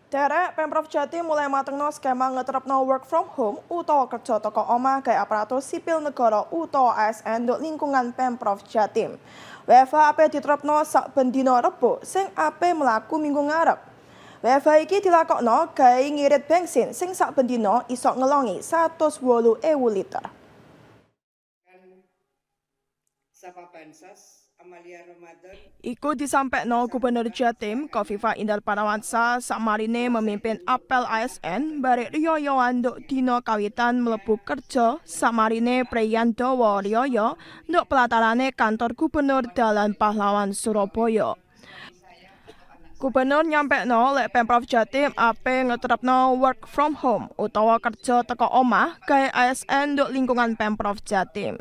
Derek Pemprov Jatim mulai matengno skema ngeterapno work from home utawa kerja toko omah gawe aparatur sipil negara utawa ASN nduk lingkungan Pemprov Jatim. WFH ape diterapno sak ben dina Rebo sing ape mlaku minggu ngarep. WFH iki dilakokno gawe ngirit bensin sing sak ben dina iso ngelongi 108.000 liter. Sapa Bansos Amalia Ramadan. Iku disampaikan Gubernur Jatim Kofifa Indar Parawansa sakmarine memimpin apel ASN barek riyoyo anduk dina kawitan mlebu kerja sakmarine Priyandowo riyoyo nduk pelatarane kantor Gubernur Dalan Pahlawan Surabaya. Gubernur nyampekno lek Pemprov Jatim ape ngeterapno work from home utawa kerja teko omah gawe ASN nduk lingkungan Pemprov Jatim.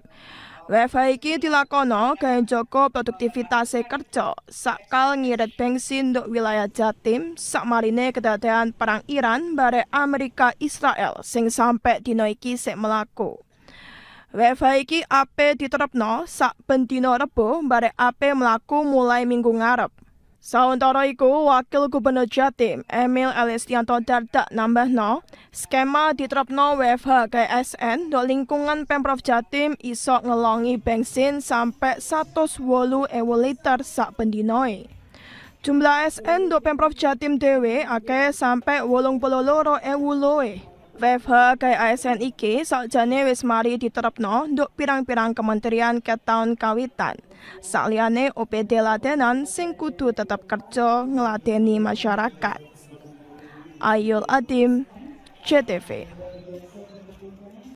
WFH iki dilakono gawe njaga produktivitas kerja sakal ngirit bensin nduk wilayah Jatim sakmarine kedadean perang Iran barek Amerika Israel sing sampe dina iki sik mlaku. WFH iki ape diterapno sak ben dina Rebo barek ape mlaku mulai minggu ngarep. Sauntara iku, Wakil Gubernur Jatim, Emil Elistianto Dardak nambahno, skema diterapno WFH KSN do lingkungan Pemprov Jatim iso ngelongi bensin sampai 108.000 liter sak pendinoe. Jumlah ASN do Pemprov Jatim dhewe akeh sampai 82.000 loe. WFH KSN iki sakjane wis mari diterapno nduk pirang-pirang kementerian ket taun kawitan. Saliyane OPD ladenan sing kudu tetep kerja ngladeni masyarakat. Ayul Adim, JTV.